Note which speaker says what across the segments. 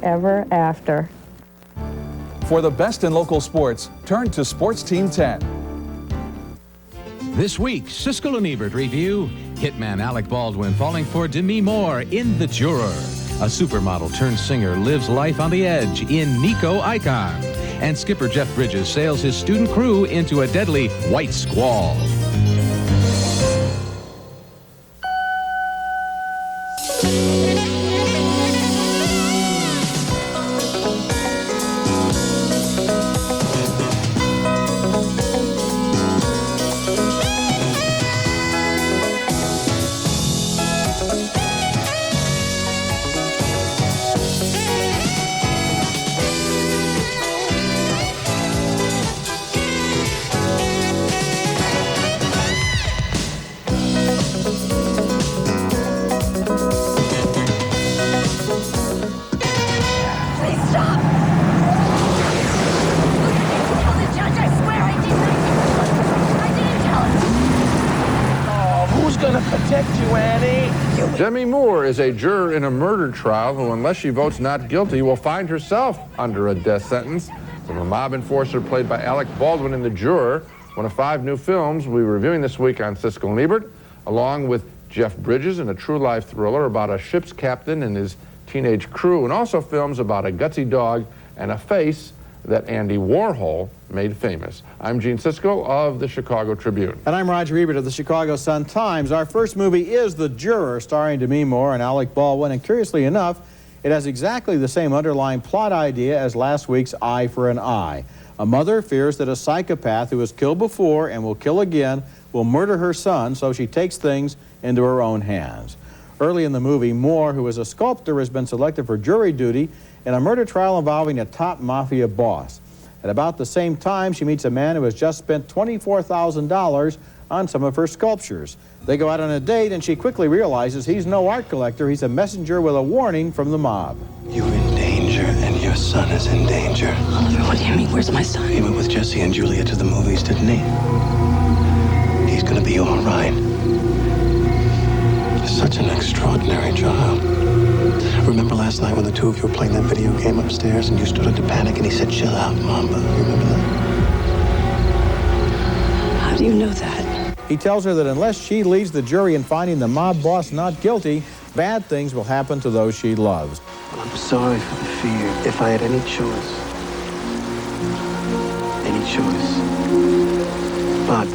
Speaker 1: ever after.
Speaker 2: For the best in local sports, turn to Sports Team 10.
Speaker 3: This week, Siskel and Ebert review hitman Alec Baldwin falling for Demi Moore in The Juror. A supermodel turned singer lives life on the edge in Nico Icon. And skipper Jeff Bridges sails his student crew into a deadly white squall.
Speaker 4: Demi Moore is a juror in a murder trial who, unless she votes not guilty, will find herself under a death sentence from a mob enforcer played by Alec Baldwin in The Juror, one of 5 new films we'll be reviewing this week on Siskel and Ebert, along with Jeff Bridges in a true-life thriller about a ship's captain and his teenage crew, and also films about a gutsy dog and a face that Andy Warhol made famous. I'm Gene Siskel of the Chicago Tribune.
Speaker 5: And I'm Roger Ebert of the Chicago Sun-Times. Our first movie is The Juror, starring Demi Moore and Alec Baldwin, and curiously enough, it has exactly the same underlying plot idea as last week's Eye for an Eye. A mother fears that a psychopath who has killed before and will kill again will murder her son, so she takes things into her own hands. Early in the movie, Moore, who is a sculptor, has been selected for jury duty in a murder trial involving a top mafia boss. At about the same time, she meets a man who has just spent $24,000 on some of her sculptures. They go out on a date, and she quickly realizes he's no art collector. He's a messenger with a warning from the mob.
Speaker 6: You're in danger, and your son is in danger.
Speaker 7: Oliver, what do you mean? Where's my son?
Speaker 6: He went with Jesse and Julia to the movies, didn't he? He's gonna be all right. You're such an extraordinary child. Remember last night when the two of you were playing that video game upstairs and you started to panic and he said, "Chill out, Mamba." You remember that?
Speaker 7: How do you know that?
Speaker 5: He tells her that unless she leads the jury in finding the mob boss not guilty, bad things will happen to those she loves.
Speaker 6: I'm sorry for the fear. If I had any choice, but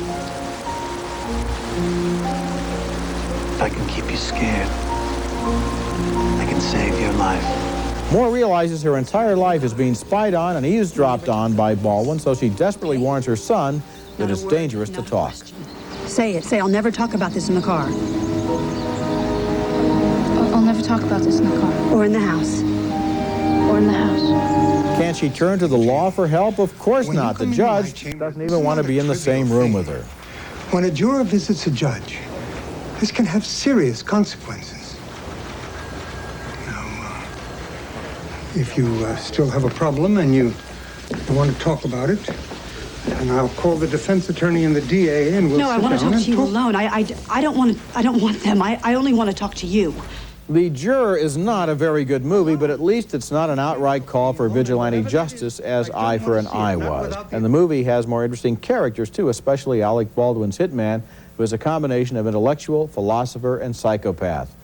Speaker 6: if I can keep you scared, I can save your life.
Speaker 5: Moore realizes her entire life is being spied on and eavesdropped on by Baldwin, so she desperately warns her son that it's dangerous to talk.
Speaker 7: Say it. Say, I'll never talk about this in the car.
Speaker 8: I'll never talk about this in the car.
Speaker 7: Or in the house.
Speaker 8: Or in the house.
Speaker 5: Can she turn to the law for help? Of course not. The judge doesn't even want to be in the same room with her.
Speaker 9: When a juror visits a judge, this can have serious consequences. If you still have a problem and you want to talk about it, and I'll call the defense attorney and the DA and we'll
Speaker 7: No, I want to talk to you alone. I don't want them. I only want to talk to you.
Speaker 5: The Juror is not a very good movie, but at least it's not an outright call for vigilante justice as Eye for an Eye was. And the movie has more interesting characters, too, especially Alec Baldwin's hitman, who is a combination of intellectual, philosopher, and psychopath.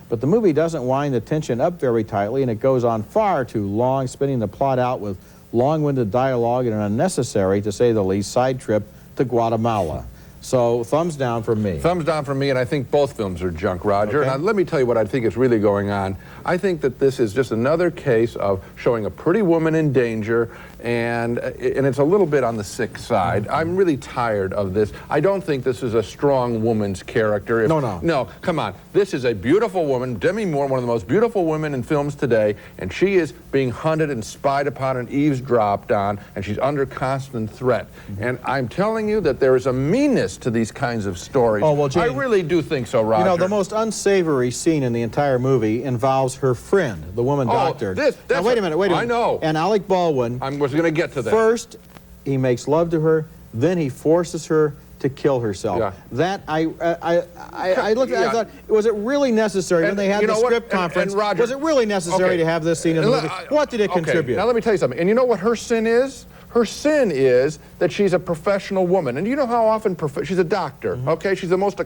Speaker 5: But the movie doesn't wind the tension up very tightly, and it goes on far too long, spinning the plot out with long-winded dialogue and an unnecessary, to say the least, side trip to Guatemala. So, thumbs down for me.
Speaker 4: Thumbs down for me, and I think both films are junk, Roger.
Speaker 5: Okay.
Speaker 4: Now, let me tell you what I think is really going on. I think that this is just another case of showing a pretty woman in danger, and it's a little bit on the sick side. I'm really tired of this. I don't think this is a strong woman's character. No, come on. This is a beautiful woman, Demi Moore, one of the most beautiful women in films today, and she is being hunted and spied upon and eavesdropped on, and she's under constant threat. And I'm telling you that there is a meanness to these kinds of stories.
Speaker 5: Oh, well, Gene,
Speaker 4: I really do think so, Roger.
Speaker 5: You know, the most unsavory scene in the entire movie involves her friend, the woman doctor. Now, wait a minute.
Speaker 4: I know.
Speaker 5: And Alec Baldwin.
Speaker 4: I was going to get to that.
Speaker 5: First, he makes love to her, then he forces her to kill herself.
Speaker 4: Yeah.
Speaker 5: That I looked at. I thought, was it really necessary when they had the script conference?
Speaker 4: And Roger,
Speaker 5: was it really necessary to have this scene in the movie? What did it contribute?
Speaker 4: Now let me tell you something. And you know what her sin is? Her sin is that she's a professional woman. And you know how often she's a doctor, okay? She's the most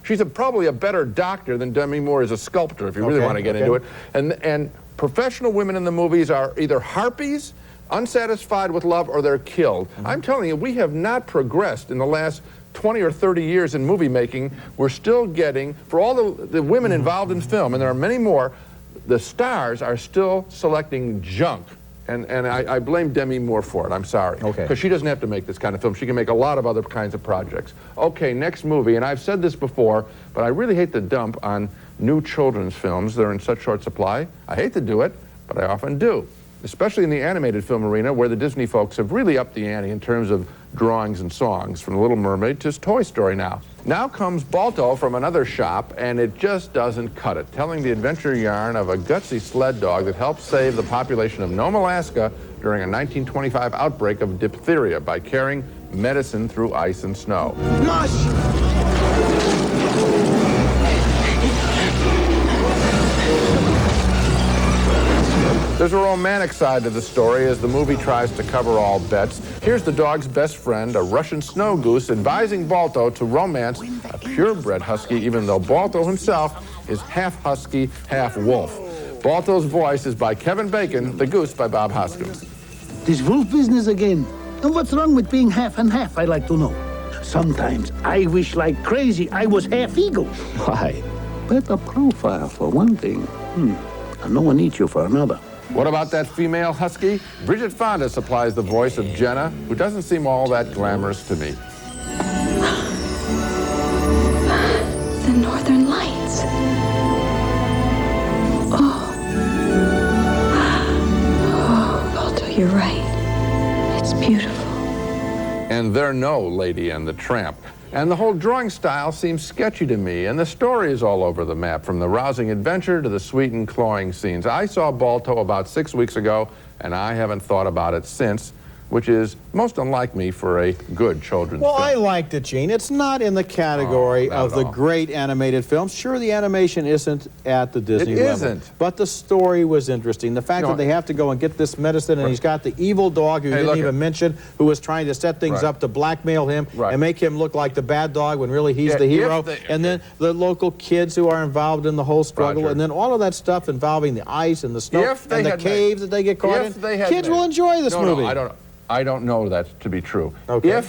Speaker 4: she's probably a better doctor than Demi Moore is a sculptor, if you really want to get into it. And professional women in the movies are either harpies, unsatisfied with love, or they're killed. I'm telling you, we have not progressed in the last 20 or 30 years in movie making. We're still getting, for all the women involved in film, and there are many more, the stars are still selecting junk. And I blame Demi Moore for it. I'm sorry. Okay. Because she doesn't have to make this kind of film. She can make a lot of other kinds of projects. Okay, next movie, and I've said this before, but I really hate to dump on new children's films. They're in such short supply. I hate to do it, but I often do. Especially in the animated film arena, where the Disney folks have really upped the ante in terms of drawings and songs, from The Little Mermaid to Toy Story now. Now comes Balto from another shop, and it just doesn't cut it, telling the adventure yarn of a gutsy sled dog that helped save the population of Nome, Alaska during a 1925 outbreak of diphtheria by carrying medicine through ice and snow. There's a romantic side to the story as the movie tries to cover all bets. Here's the dog's best friend, a Russian snow goose, advising Balto to romance a purebred husky, even though Balto himself is half husky, half wolf. Balto's voice is by Kevin Bacon, the goose by Bob Hoskins.
Speaker 1: This wolf business again. And what's wrong with being half and half, I'd like to know. Sometimes I wish like crazy I was half eagle.
Speaker 6: Why?
Speaker 1: Better profile for one thing. And no one needs you for another.
Speaker 4: What about that female husky? Bridget Fonda supplies the voice of Jenna, who doesn't seem all that glamorous to me.
Speaker 8: The Northern Lights. Oh, Balto, you're right. It's beautiful.
Speaker 4: And they're no Lady and the Tramp. And the whole drawing style seems sketchy to me, and the story is all over the map, from the rousing adventure to the sweet and cloying scenes. I saw Balto about 6 weeks ago, and I haven't thought about it since, which is most unlike me for a good children's film.
Speaker 5: Well, I liked it, Gene. It's not in the category of the great animated films. Sure, the animation isn't at the Disney level. It isn't. But the story was interesting. The fact that they have to go and get this medicine, and he's got the evil dog who didn't even mention, who was trying to set things up to blackmail him and make him look like the bad dog when really he's the hero. And then the local kids who are involved in the whole struggle, and then all of that stuff involving the ice and the snow and the caves that they get caught in. Kids will enjoy this movie.
Speaker 4: No, I don't know that to be true. Okay.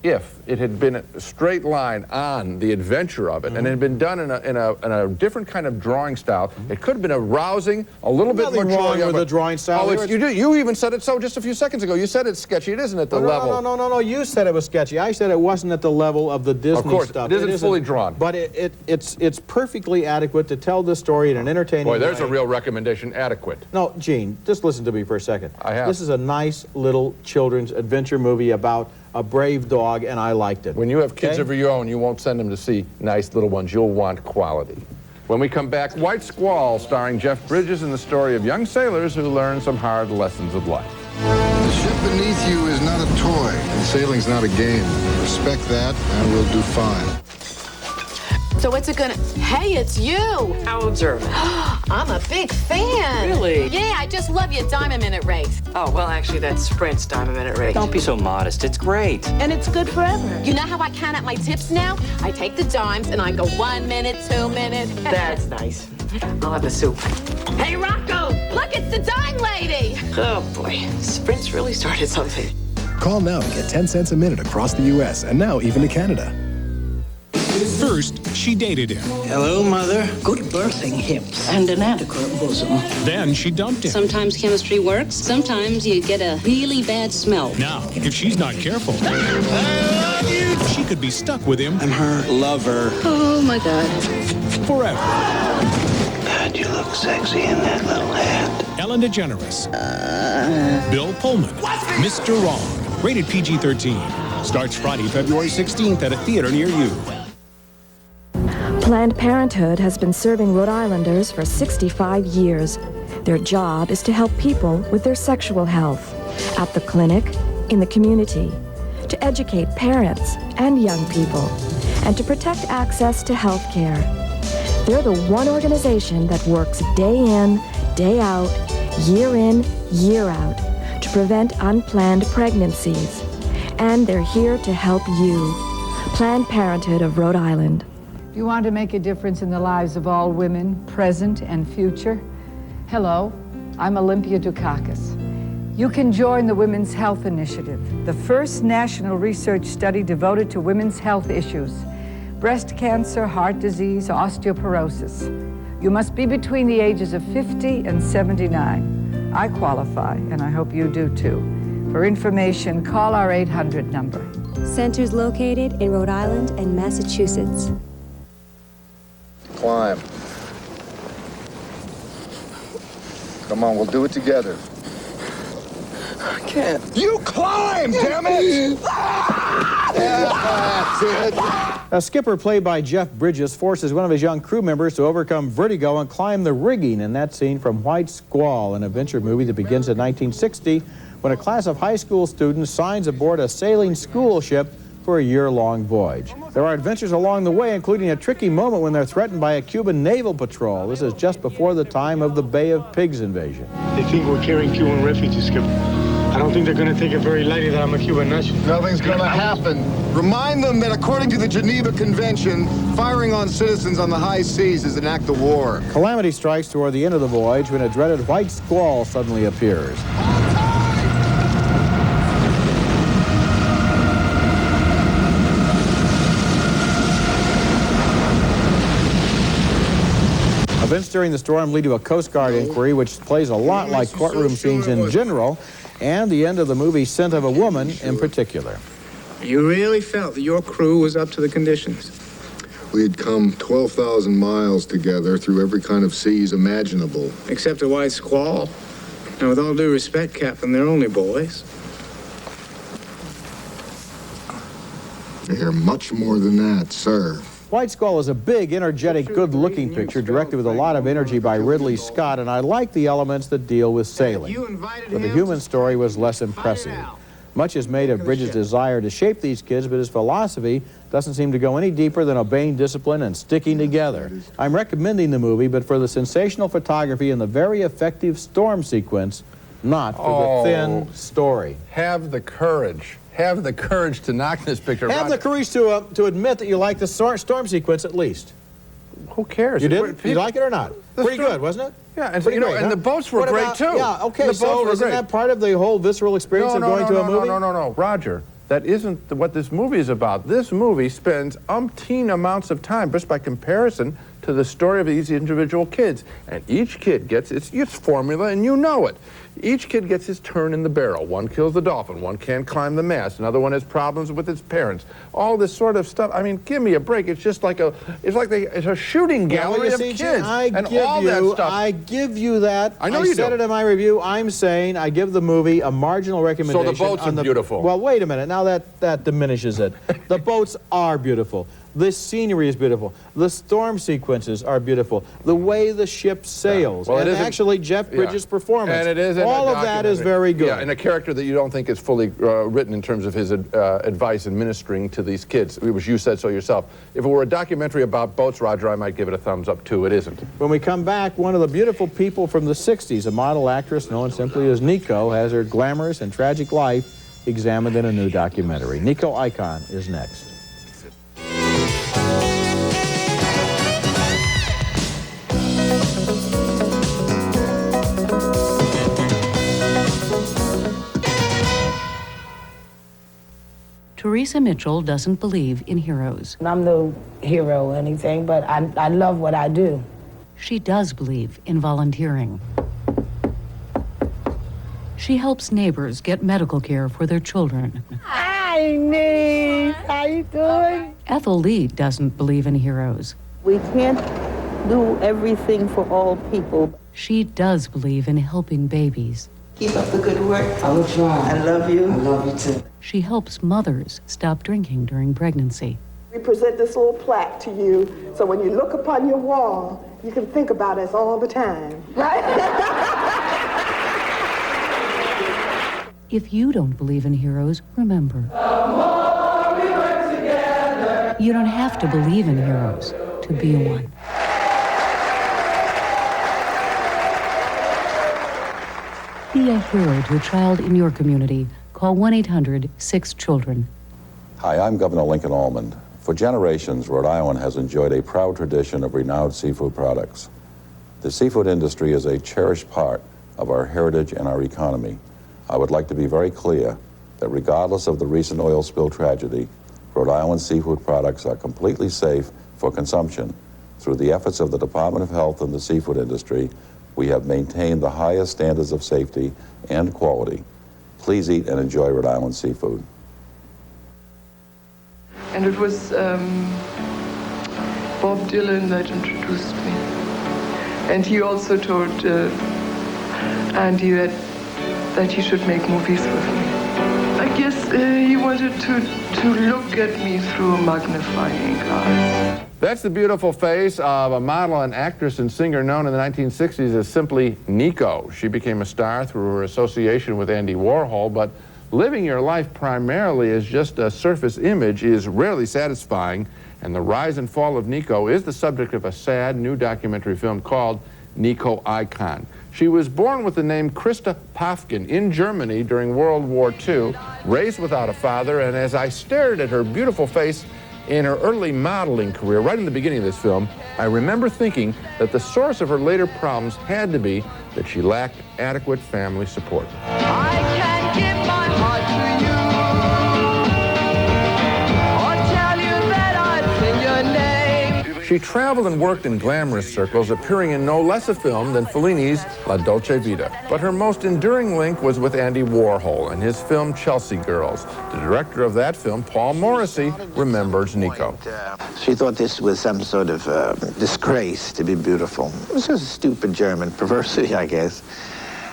Speaker 4: If it had been a straight line on the adventure of it, and it had been done in a different kind of drawing style, it could have been a rousing, a little bit more
Speaker 5: wrong with the drawing style.
Speaker 4: Oh, you even said it so just a few seconds ago. You said it's sketchy. It isn't at the level.
Speaker 5: No. You said it was sketchy. I said it wasn't at the level of the Disney stuff.
Speaker 4: It isn't fully drawn.
Speaker 5: But it's perfectly adequate to tell the story in an entertaining way.
Speaker 4: Boy, there's a real recommendation. Adequate.
Speaker 5: No, Gene, just listen to me for a second.
Speaker 4: I have.
Speaker 5: This is a nice little children's adventure movie about a brave dog, and I liked it.
Speaker 4: When you have kids of your own, you won't send them to see nice little ones. You'll want quality. When we come back, White Squall, starring Jeff Bridges, in the story of young sailors who learn some hard lessons of life.
Speaker 10: The ship beneath you is not a toy, and sailing's not a game. Respect that, and we'll do fine.
Speaker 11: So what's it gonna... Hey, it's you!
Speaker 12: How observant.
Speaker 11: I'm a big fan.
Speaker 12: Really?
Speaker 11: Yeah, I just love your Diamond Minute race.
Speaker 12: Oh, well, actually, that's Sprint's Diamond Minute race.
Speaker 13: Don't be so modest. It's great.
Speaker 11: And it's good forever. You know how I count out my tips now? I take the dimes and I go 1 minute, 2 minutes.
Speaker 12: That's nice. I'll have the soup.
Speaker 11: Hey, Rocco! Look, it's the dime lady!
Speaker 12: Oh, boy. Sprint's really started something.
Speaker 14: Call now and get 10 cents a minute across the U.S. and now even to Canada.
Speaker 15: First, she dated him.
Speaker 1: Hello, Mother. Good birthing hips and an adequate bosom.
Speaker 15: Then she dumped him.
Speaker 16: Sometimes chemistry works. Sometimes you get a really bad smell.
Speaker 15: Now, if she's not careful, she could be stuck with him.
Speaker 6: I'm her lover.
Speaker 16: Oh, my God.
Speaker 15: Forever.
Speaker 6: God, you look sexy in that little hat.
Speaker 15: Ellen DeGeneres. Bill Pullman. Mr. Wrong. Rated PG-13. Starts Friday, February 16th at a theater near you.
Speaker 17: Planned Parenthood has been serving Rhode Islanders for 65 years. Their job is to help people with their sexual health, at the clinic, in the community. to educate parents and young people, and to protect access to health care. They're the one organization that works day in, day out, year in, year out, to prevent unplanned pregnancies. And they're here to help you. Planned Parenthood of Rhode Island.
Speaker 18: Do you want to make a difference in the lives of all women, present and future? Hello, I'm Olympia Dukakis. You can join the Women's Health Initiative, the first national research study devoted to women's health issues: breast cancer, heart disease, osteoporosis. You must be between the ages of 50 and 79. I qualify, and I hope you do too. For information, call our 800 number.
Speaker 19: Centers located in Rhode Island and Massachusetts.
Speaker 10: Climb. Come on, we'll do it together.
Speaker 6: I can't.
Speaker 10: You climb, damn it! That's it.
Speaker 5: A skipper played by Jeff Bridges forces one of his young crew members to overcome vertigo and climb the rigging in that scene from White Squall, an adventure movie that begins in 1960 when a class of high school students signs aboard a sailing school ship for a year-long voyage. There are adventures along the way, including a tricky moment when they're threatened by a Cuban naval patrol. This is just before the time of the Bay of Pigs invasion.
Speaker 9: They think we're carrying Cuban refugees, Skipper. I don't think they're going to take it very lightly that I'm a Cuban national.
Speaker 10: Nothing's going to happen. Remind them that according to the Geneva Convention, firing on citizens on the high seas is an act of war.
Speaker 5: Calamity strikes toward the end of the voyage when a dreaded white squall suddenly appears. Events during the storm lead to a Coast Guard inquiry, which plays a lot like courtroom scenes in general, and the end of the movie Scent of a Woman in particular.
Speaker 9: You really felt that your crew was up to the conditions?
Speaker 10: We had come 12,000 miles together through every kind of seas imaginable.
Speaker 9: Except a white squall. And with all due respect, Captain, they're only boys.
Speaker 10: They're much more than that, sir.
Speaker 5: White Squall is a big, energetic, good-looking picture directed with a lot of energy by Ridley Scott, and I like the elements that deal with sailing. But the human story was less impressive. Much is made of Bridges' desire to shape these kids, but his philosophy doesn't seem to go any deeper than obeying discipline and sticking together. I'm recommending the movie, but for the sensational photography and the very effective storm sequence, not for the thin story.
Speaker 4: Have the courage. Have the courage to knock this picture.
Speaker 5: Have the courage to admit that you like the storm sequence at least.
Speaker 4: Who cares?
Speaker 5: You did? You like it or not? Pretty good, wasn't it?
Speaker 4: Yeah, and
Speaker 5: Pretty great,
Speaker 4: and the boats were great too.
Speaker 5: Yeah, okay, so isn't that part of the whole visceral experience of going to a movie?
Speaker 4: No, Roger. That isn't what this movie is about. This movie spends umpteen amounts of time, just by comparison, to the story of these individual kids. And each kid gets its formula, and you know it. Each kid gets his turn in the barrel. One kills the dolphin. One can't climb the mast. Another one has problems with his parents. All this sort of stuff. I mean, give me a break. It's just like it's a shooting gallery of kids.
Speaker 5: I give you that.
Speaker 4: I know you do.
Speaker 5: I said it in my review. I'm saying I give the movie a marginal recommendation.
Speaker 4: So the boats are beautiful.
Speaker 5: Well, wait a minute. Now that diminishes it. The boats are beautiful. The scenery is beautiful. The storm sequences are beautiful. The way the ship sails.
Speaker 4: Well,
Speaker 5: and actually Jeff Bridges' performance.
Speaker 4: And it is
Speaker 5: all of that is very good.
Speaker 4: Yeah, and a character that you don't think is fully written in terms of his advice and ministering to these kids. It was You Said So yourself. If it were a documentary about boats, Roger, I might give it a thumbs up too. It isn't.
Speaker 5: When we come back, one of the beautiful people from the 60s, a model actress known simply as Nico, has her glamorous and tragic life examined in a new documentary. Nico Icon is next.
Speaker 20: Teresa Mitchell doesn't believe in heroes.
Speaker 21: I'm no hero or anything, but I love what I do.
Speaker 20: She does believe in volunteering. She helps neighbors get medical care for their children.
Speaker 21: Hi, niece. How you doing?
Speaker 20: Ethel Lee doesn't believe in heroes.
Speaker 22: We can't do everything for all people.
Speaker 20: She does believe in helping babies.
Speaker 22: Keep up the good work. I will try. I love you. I love you too.
Speaker 20: She helps mothers stop drinking during pregnancy.
Speaker 23: We present this little plaque to you, so when you look upon your wall, you can think about us all the time, right?
Speaker 20: If you don't believe in heroes, remember, You don't have to believe in heroes to be one. Be a hero to a child in your community. Call 1-800-6-CHILDREN.
Speaker 2: Hi, I'm Governor Lincoln Almond. For generations, Rhode Island has enjoyed a proud tradition of renowned seafood products. The seafood industry is a cherished part of our heritage and our economy. I would like to be very clear that regardless of the recent oil spill tragedy, Rhode Island seafood products are completely safe for consumption. Through the efforts of the Department of Health and the seafood industry, we have maintained the highest standards of safety and quality. Please eat and enjoy Rhode Island seafood.
Speaker 3: And it was Bob Dylan that introduced me. And he also told Andy that he should make movies with me. I guess he wanted to look at me through a magnifying glass.
Speaker 4: That's the beautiful face of a model and actress and singer known in the 1960s as simply Nico. She became a star through her association with Andy Warhol, but living your life primarily as just a surface image is rarely satisfying, and the rise and fall of Nico is the subject of a sad new documentary film called Nico Icon. She was born with the name Christa Pafkin in Germany during World War II, raised without a father, and as I stared at her beautiful face in her early modeling career, right in the beginning of this film, I remember thinking that the source of her later problems had to be that she lacked adequate family support.
Speaker 3: I can't give my heart to you, or tell you that I sing your name.
Speaker 4: She traveled and worked in glamorous circles, appearing in no less a film than Fellini's La Dolce Vita. But her most enduring link was with Andy Warhol and his film Chelsea Girls. The director of that film, Paul Morrissey, remembers Nico.
Speaker 7: She thought this was some sort of disgrace to be beautiful. It was just a stupid German perversity, I guess.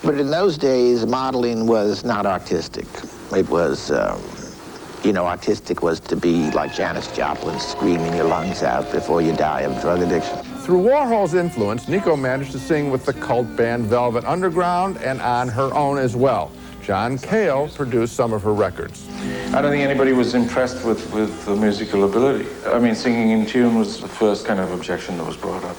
Speaker 7: But in those days, modeling was not artistic. It was, artistic was to be like Janis Joplin, screaming your lungs out before you die of drug addiction.
Speaker 4: Through Warhol's influence, Nico managed to sing with the cult band Velvet Underground and on her own as well. John Cale produced some of her records.
Speaker 24: I don't think anybody was impressed with the musical ability. I mean, singing in tune was the first kind of objection that was brought up.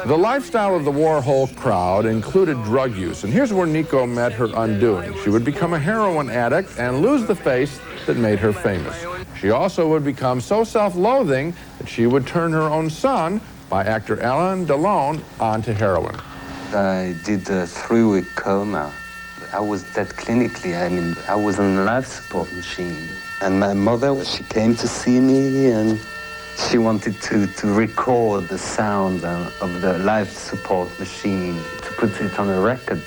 Speaker 4: The lifestyle of the Warhol crowd included drug use, and here's where Nico met her undoing. She would become a heroin addict and lose the face that made her famous. She also would become so self-loathing that she would turn her own son, by actor Alain Delon, onto heroin.
Speaker 25: I did a 3-week coma. I was dead clinically. I mean, I was on a life support machine. And my mother, she came to see me, and she wanted to record the sound of the life support machine, to put it on a record.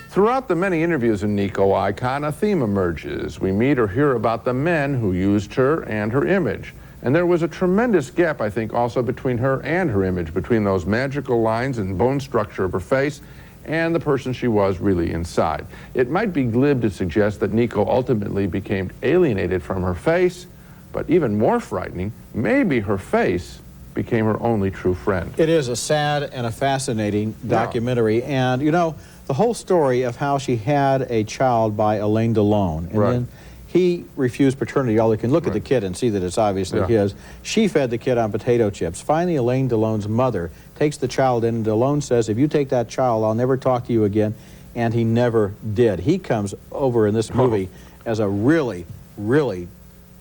Speaker 4: Throughout the many interviews in Nico Icon, a theme emerges. We meet or hear about the men who used her and her image. And there was a tremendous gap, I think, also between her and her image, between those magical lines and bone structure of her face and the person she was really inside. It might be glib to suggest that Nico ultimately became alienated from her face, but even more frightening, maybe her face became her only true friend.
Speaker 5: It is a sad and a fascinating documentary, and the whole story of how she had a child by Alain Delon, and then he refused paternity. All you can look at the kid and see that it's obviously his. She fed the kid on potato chips. Finally, Alain Delon's mother takes the child in, and Delon says, if you take that child, I'll never talk to you again, and he never did. He comes over in this movie as a really, really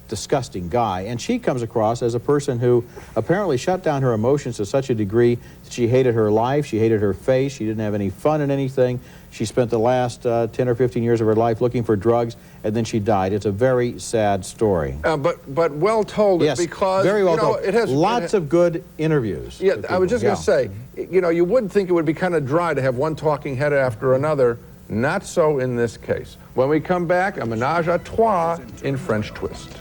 Speaker 5: disgusting guy, and she comes across as a person who apparently shut down her emotions to such a degree that she hated her life, she hated her face, she didn't have any fun in anything. She spent the last 10 or 15 years of her life looking for drugs, and then she died. It's a very sad story.
Speaker 4: But well told,
Speaker 5: yes,
Speaker 4: because
Speaker 5: very well told.
Speaker 4: It has
Speaker 5: lots of good interviews.
Speaker 4: Yeah, I was just going to say, you would think it would be kind of dry to have one talking head after another. Not so in this case. When we come back, a menage a trois in French twist.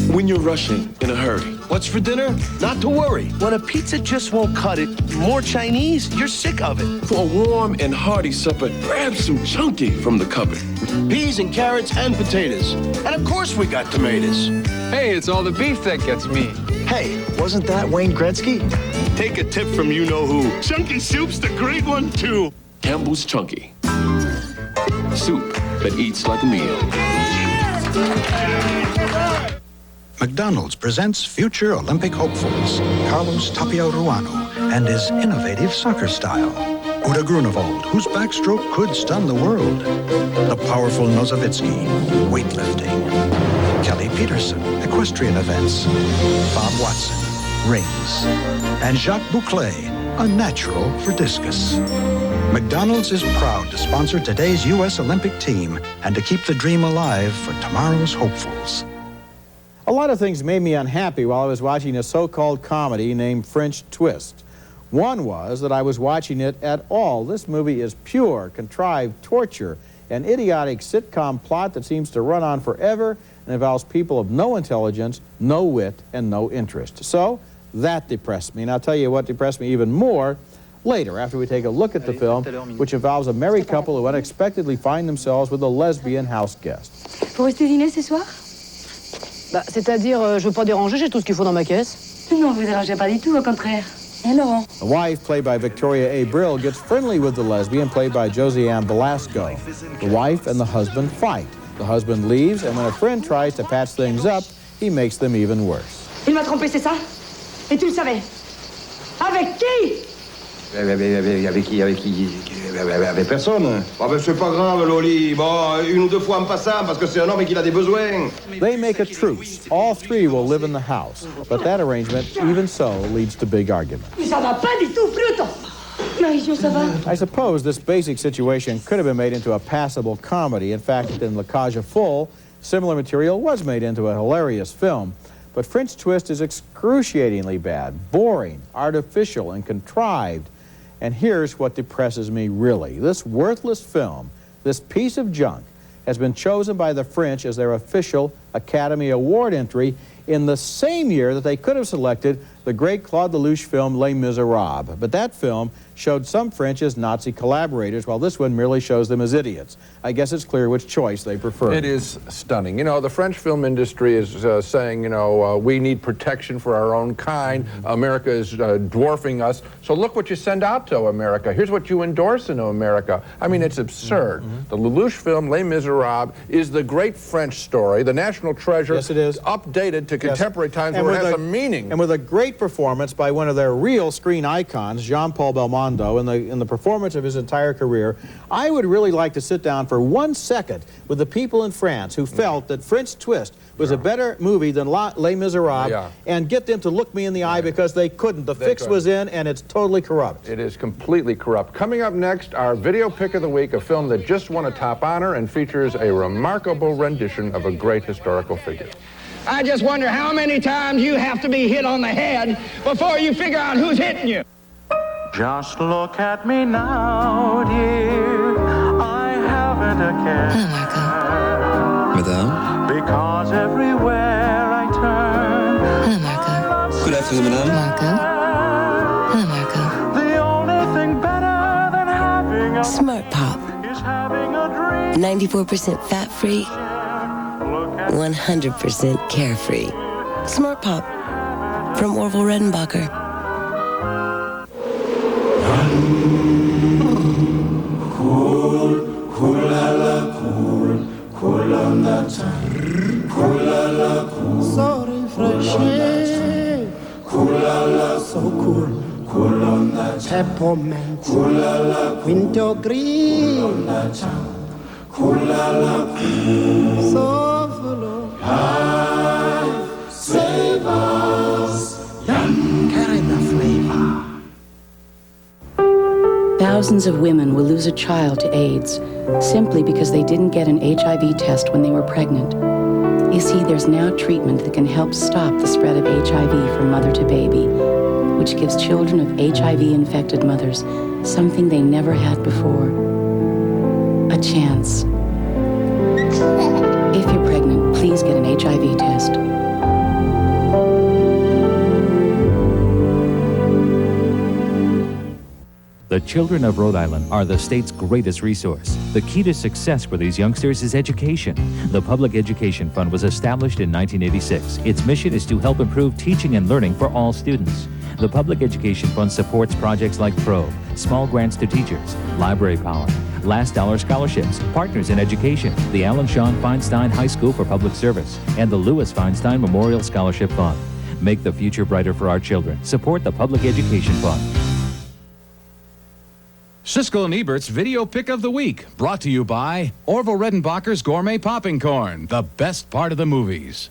Speaker 26: When you're rushing in a hurry, what's for dinner? Not to worry. When a pizza just won't cut it, more Chinese, you're sick of it. For a warm and hearty supper, grab some chunky from the cupboard. Peas and carrots and potatoes. And of course we got tomatoes.
Speaker 27: Hey, it's all the beef that gets me.
Speaker 26: Hey, wasn't that Wayne Gretzky? Take a tip from you-know-who. Chunky soup's the great one, too. Campbell's Chunky. Soup that eats like a meal.
Speaker 1: McDonald's presents future Olympic hopefuls, Carlos Tapia Ruano and his innovative soccer style. Uda Grunewald, whose backstroke could stun the world. The powerful Nozowitzki, weightlifting. Kelly Peterson, equestrian events. Bob Watson, rings. And Jacques Bouclet, a natural for discus. McDonald's is proud to sponsor today's U.S. Olympic team and to keep the dream alive for tomorrow's hopefuls.
Speaker 5: A lot of things made me unhappy while I was watching a so-called comedy named French Twist. One was that I was watching it at all. This movie is pure, contrived torture, an idiotic sitcom plot that seems to run on forever and involves people of no intelligence, no wit, and no interest. So, that depressed me. And I'll tell you what depressed me even more later, after we take a look at the film, which involves a married couple who unexpectedly find themselves with a lesbian house guest.
Speaker 8: Vous restez dîner ce soir?
Speaker 11: Bah, c'est-à-dire, je veux pas déranger, j'ai tout ce qu'il faut dans ma caisse.
Speaker 8: Non, vous dérangez pas du tout, au contraire. Et Laurent?
Speaker 5: The wife, played by Victoria A. Brill, gets friendly with the lesbian, played by Josiane Velasco. The wife and the husband fight. The husband leaves, and when a friend tries to patch things up, he makes them even worse.
Speaker 8: Il m'a trompé, c'est ça? Et tu le savais? Avec qui?
Speaker 12: Avec qui? Avec personne. Ah ben c'est pas grave, Loli. Bon, une ou deux fois en passant, parce que c'est un homme et qu'il a des besoins.
Speaker 5: They make a truce. All three will live in the house. But that arrangement, even so, leads to big arguments.
Speaker 8: Ça va pas du tout, Pluto. Marie-Jo, ça va?
Speaker 5: I suppose this basic situation could have been made into a passable comedy. In fact, in La Cage aux Folles, similar material was made into a hilarious film. But French Twist is excruciatingly bad, boring, artificial, and contrived. And here's what depresses me really. This worthless film, this piece of junk, has been chosen by the French as their official Academy Award entry in the same year that they could have selected the great Claude Lelouch film Les Miserables. But that film showed some French as Nazi collaborators, while this one merely shows them as idiots. I guess it's clear which choice they prefer.
Speaker 4: It is stunning. You know, the French film industry is saying, you know, we need protection for our own kind. America is dwarfing us. So look what you send out to America. Here's what you endorse into America. I mean, it's absurd. The Lelouch film, Les Miserables, is the great French story, the national treasure.
Speaker 5: Yes, it is.
Speaker 4: Updated to contemporary times where it has some meaning.
Speaker 5: And with a great performance by one of their real screen icons, Jean-Paul Belmondo, in the performance of his entire career, I would really like to sit down for 1 second with the people in France who felt that French Twist was a better movie than Les Miserables and get them to look me in the eye because they couldn't. The fix was in, and it's totally corrupt.
Speaker 4: It is completely corrupt. Coming up next, our video pick of the week, a film that just won a top honor and features a remarkable rendition of a great historical figure.
Speaker 13: I just wonder how many times you have to be hit on the head before you figure out who's hitting you.
Speaker 14: Just look at me now, dear. I haven't a care.
Speaker 16: Hello, Marco.
Speaker 14: Madame? Because everywhere I turn.
Speaker 16: Hello, Marco.
Speaker 14: Good afternoon, madame.
Speaker 16: Marco. Hello, Marco.
Speaker 14: The only thing better than having a
Speaker 16: Smart Pop.
Speaker 14: is having a dream.
Speaker 16: 94% fat-free, 100% carefree. Smart Pop from Orville Redenbacher.
Speaker 14: Cool on the tongue. Cool, so refreshing. Cool, so cool on the tongue. Peppermint, wintergreen. Cool, so full of life savers. Carry the flavor.
Speaker 20: Thousands of women will lose a child to AIDS simply because they didn't get an HIV test when they were pregnant. You see, there's now treatment that can help stop the spread of HIV from mother to baby, which gives children of HIV-infected mothers something they never had before: a chance. If you're pregnant, please get an HIV test.
Speaker 28: The children of Rhode Island are the state's greatest resource. The key to success for these youngsters is education. The Public Education Fund was established in 1986. Its mission is to help improve teaching and learning for all students. The Public Education Fund supports projects like PROBE, small grants to teachers, library power, Last Dollar Scholarships, Partners in Education, the Alan Shawn Feinstein High School for Public Service, and the Lewis Feinstein Memorial Scholarship Fund. Make the future brighter for our children. Support the Public Education Fund.
Speaker 6: Siskel and Ebert's Video Pick of the Week, brought to you by Orville Redenbacher's Gourmet Popping Corn, the best part of the movies.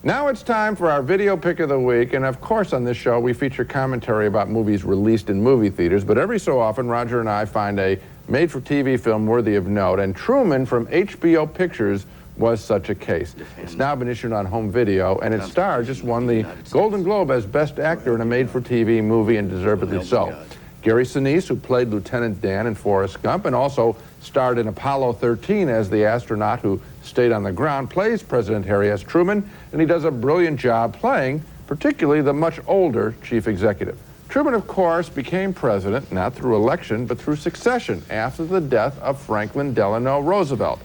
Speaker 4: Now it's time for our Video Pick of the Week, and of course on this show we feature commentary about movies released in movie theaters, but every so often Roger and I find a made-for-TV film worthy of note, and Truman from HBO Pictures was such a case. It's now been issued on home video, and its star just won the Golden Globe as Best Actor in a made-for-TV movie, and deservedly so. Gary Sinise, who played Lieutenant Dan in Forrest Gump and also starred in Apollo 13 as the astronaut who stayed on the ground, plays President Harry S. Truman, and he does a brilliant job playing, particularly the much older chief executive. Truman, of course, became president not through election, but through succession after the death of Franklin Delano Roosevelt.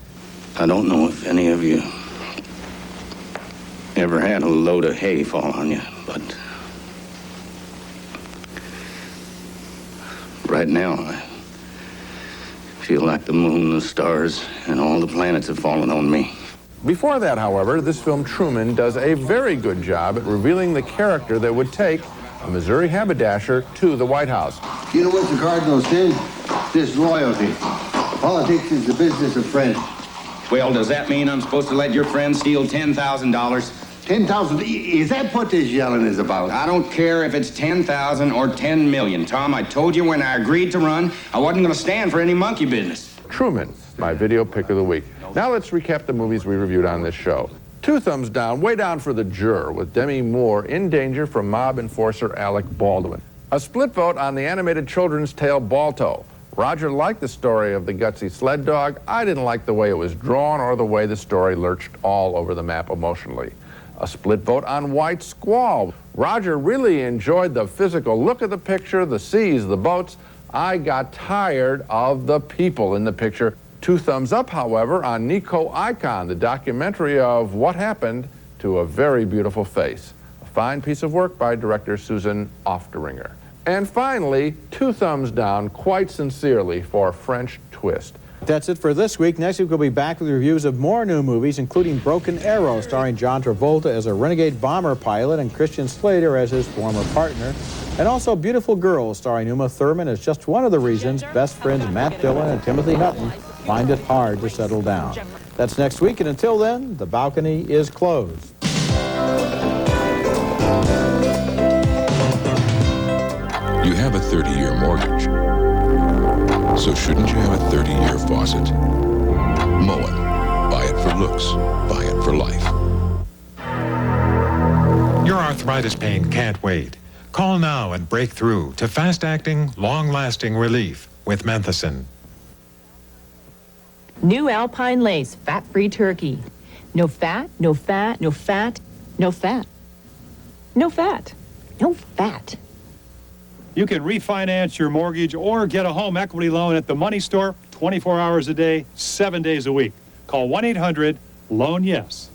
Speaker 9: I don't know if any of you ever had a load of hay fall on you, but right now, I feel like the moon, the stars, and all the planets have fallen on me.
Speaker 4: Before that, however, this film, Truman, does a very good job at revealing the character that would take a Missouri haberdasher to the White House.
Speaker 10: You know what the cardinal said? Disloyalty. Politics is the business of friends.
Speaker 12: Well, does that mean I'm supposed to let your friend steal $10,000?
Speaker 10: 10,000? Is that what this yelling is about?
Speaker 12: I don't care if it's 10,000 or 10 million. Tom, I told you when I agreed to run, I wasn't going to stand for any monkey business.
Speaker 4: Truman, my Video Pick of the Week. Now let's recap the movies we reviewed on this show. 2 thumbs down, way down for The Juror, with Demi Moore in danger from mob enforcer Alec Baldwin. A split vote on the animated children's tale Balto. Roger liked the story of the gutsy sled dog. I didn't like the way it was drawn or the way the story lurched all over the map emotionally. A split vote on White Squall. Roger really enjoyed the physical look of the picture, the seas, the boats. I got tired of the people in the picture. 2 thumbs up, however, on Nico Icon, the documentary of what happened to a very beautiful face. A fine piece of work by director Susan Ofteringer. And finally, 2 thumbs down, quite sincerely, for French Twist.
Speaker 5: That's it for this week. Next week we'll be back with reviews of more new movies, including Broken Arrow, starring John Travolta as a renegade bomber pilot and Christian Slater as his former partner. And also Beautiful Girls, starring Uma Thurman as just one of the reasons best friends Matt Dillon and Timothy Hutton find it hard to settle down. That's next week, and until then, the balcony is closed.
Speaker 15: You have a 30-year mortgage. So shouldn't you have a 30-year faucet? Moen. Buy it for looks. Buy it for life.
Speaker 17: Your arthritis pain can't wait. Call now and break through to fast-acting, long-lasting relief with Menthicin.
Speaker 18: New Alpine Lace, fat-free turkey. No fat, no fat, no fat, no fat. No fat. No fat.
Speaker 19: You can refinance your mortgage or get a home equity loan at the Money Store 24 hours a day, 7 days a week. Call 1-800-LOAN-YES.